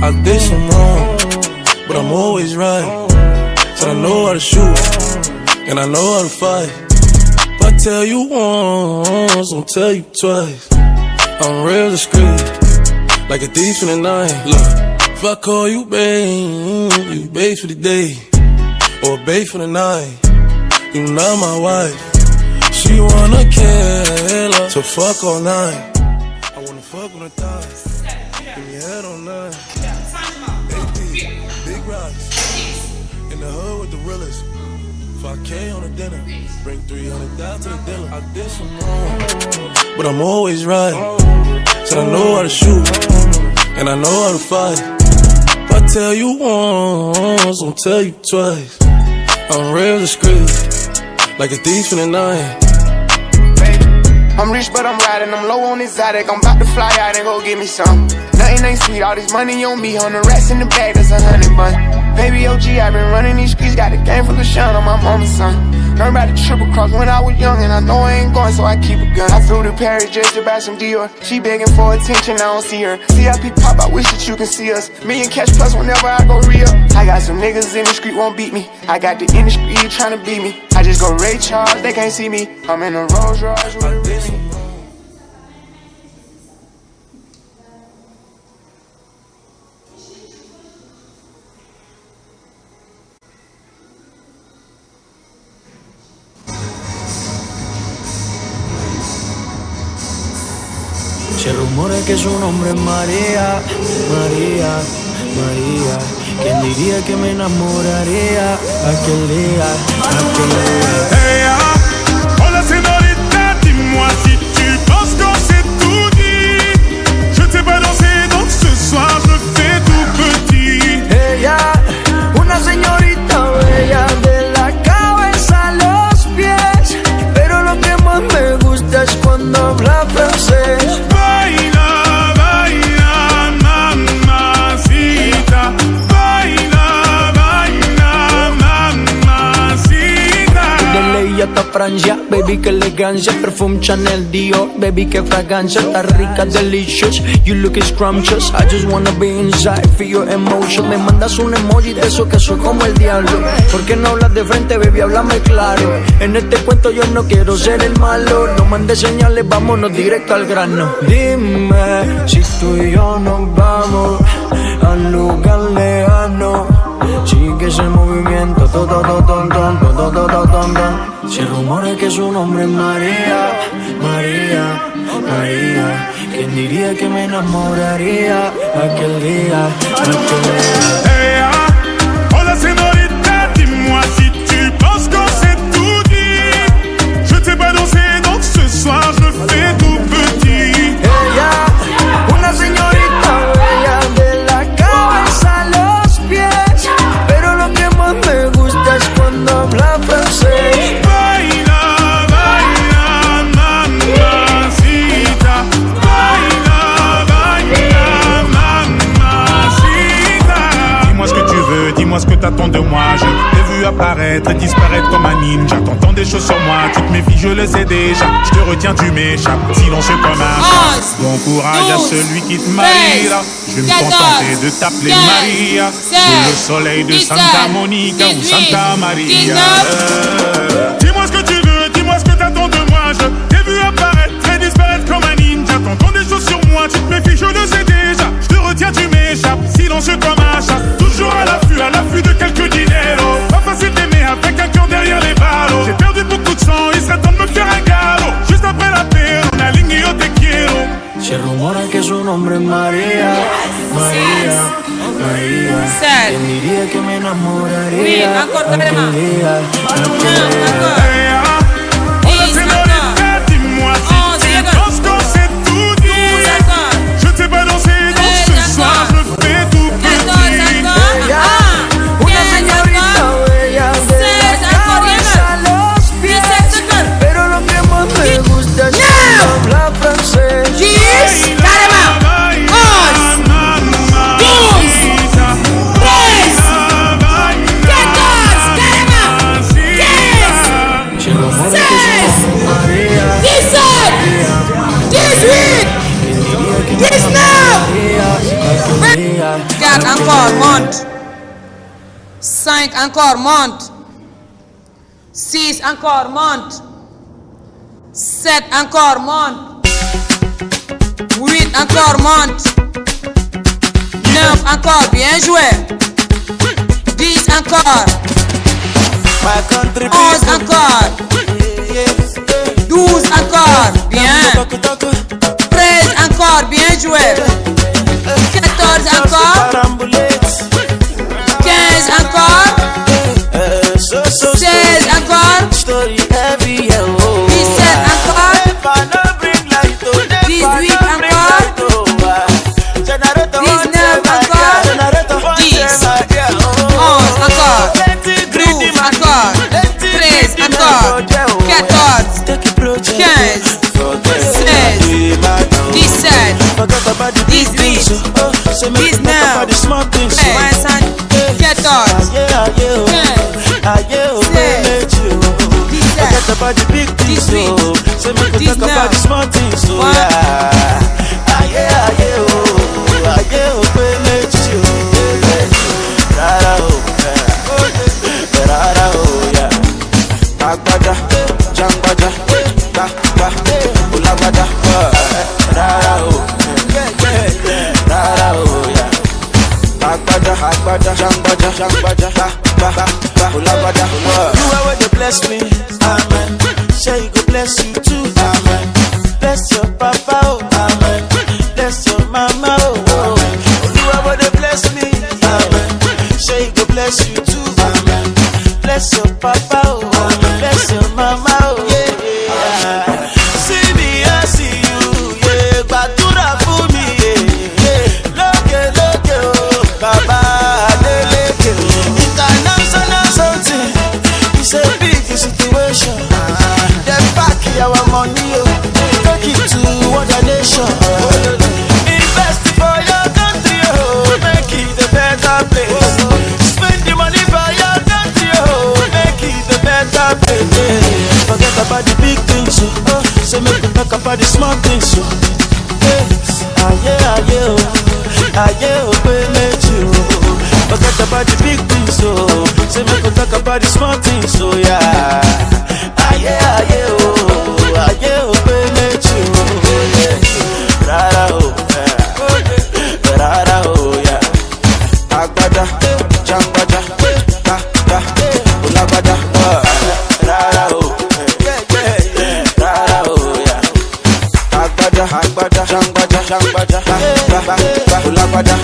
I did some wrong, but I'm always right. Said I know how to shoot, and I know how to fight. If I tell you once, I'll tell you twice. I'm real discreet, like a thief in the night. Look, if I call you babe, you babe for the day, or babe for the night. You not my wife. She wanna kill her, so fuck all night. I wanna fuck on the thighs, give me head on nine. Big rocks, in the hood with the realest. 5K on the dinner, bring 300 down to the dealer. I did some wrong, but I'm always right. Said I know how to shoot, and I know how to fight. If I tell you once, I'll tell you twice. I'm real discreet, like a thief in the night. I'm rich but I'm riding, I'm low on exotic. I'm about to fly out and go get me some. Nothing ain't sweet, all this money on me. 100 rats in the bag, that's 100 bun. Baby OG, I been running these streets. Got a game full of shine on my mama's son. Learned about the triple cross when I was young, and I know I ain't going, so I keep a gun. I flew to Paris just to buy some Dior. She begging for attention, I don't see her. CIP pop, I wish that you can see us. Million cash plus whenever I go real. I got some niggas in the street won't beat me. I got the industry trying to beat me. I just go Ray Charles, they can't see me. I'm in a Rolls Royce with a Remy. Se rumora que su nombre es María, María, María. ¿Quién diría que me enamoraría aquel día, aquel día? Hey, hola señorita, dis-moi si tu penses qu'on s'est tout dit. Je t'ai pas dansé, donc ce soir je fais tout petit. Ella, una señorita bella de la cabeza a los pies, pero lo que más me gusta es cuando habla francés. Hasta Francia, baby, que elegancia. Perfume Chanel, Dior, baby, que fragancia. Está rica, delicious, you look scrumptious. I just wanna be inside, feel your emotion. Me mandas un emoji de eso que soy como el diablo. ¿Por qué no hablas de frente, baby? Háblame claro. En este cuento yo no quiero ser el malo. No mandes señales, vámonos directo al grano. Dime si tú y yo nos vamos al lugar lejano. Sigue ese movimiento, Se rumora que su nombre es María, María, María. ¿Quién diría que me enamoraría aquel día, aquel día? Hey, hola señorita, dis-moi si tu penses qu'on s'est tout dit. Je t'ai pas dansé, donc ce soir je fais tout petit. Ella, una señorita bella de la cabeza a los pies, pero lo que más me gusta es cuando habla francés. Dis-moi ce que t'attends de moi. Je t'ai vu apparaître et disparaître comme un ninja. T'entends des choses sur moi, tu te méfies, je le sais déjà. Je te retiens, tu m'échappes, silencieux comme un chat. Bon courage à celui qui te mariera. Je vais me contenter de t'appeler Maria, sous le soleil de Santa Monica ou Santa Maria. Dis-moi ce que tu veux, dis-moi ce que t'attends de moi. Je t'ai vu apparaître et disparaître comme un ninja. T'entends des choses sur moi, tu te méfies, je le sais déjà. Je te retiens, tu m'échappes, silencieux comme un chat. Toujours à l'affût de quelques dineros. Pas facile d'aimer avec un cœur derrière les barreaux. J'ai perdu beaucoup de sang, il serait temps de me faire un galop. Juste après la paix, on a ligné yo te quiero. Se rumora que su nombre es María, María, María. ¿Quién diría que me enamoraría aquel día, aquel día? Hola señorita, dis-moi si tu penses qu'on s'est tout dit. Je t'ai pas dansé, donc ce soir je fais tout petit. Una señorita bella de la cabeza a los pies, pero lo que más me gusta es cuando habla francés. 4 encore, monte. 5 encore, monte. 6 encore, monte. 7 encore, monte. 8 encore, monte. 9 encore, bien joué. 10 encore. 11 encore. 12 encore, bien. 13 encore, bien joué. 14 encore. 15 encore. 16 encore. 17 encore. 18 encore. 19 encore. 10. 11 encore. 12 encore. 13 encore. 14. 15. 16. 17. 18. 19. 14. You are where you bless me, amen. Say you go bless you too, amen. Bless your papa, oh, amen. Bless your mama, oh, amen. You are where you bless me, amen. Say you go bless you too, amen. Bless your papa, oh, amen. Bless your mama, oh, yeah. See me, I see you, yeah. Badura for me, yeah. Look, oh, Baba. It's a big situation. They pack our money, take it to other nation. Invest for your country, make it a better place. Spend the money for your country, make it a better place. Forget about the big things, so make we talk about the small things. Forget about the big things, so make we talk about the small things, so yeah. Rara, oh, yeah. Agbada, jangbada, ulagbada, rara, oh, yeah. Agbada, jangbada, ulagbada.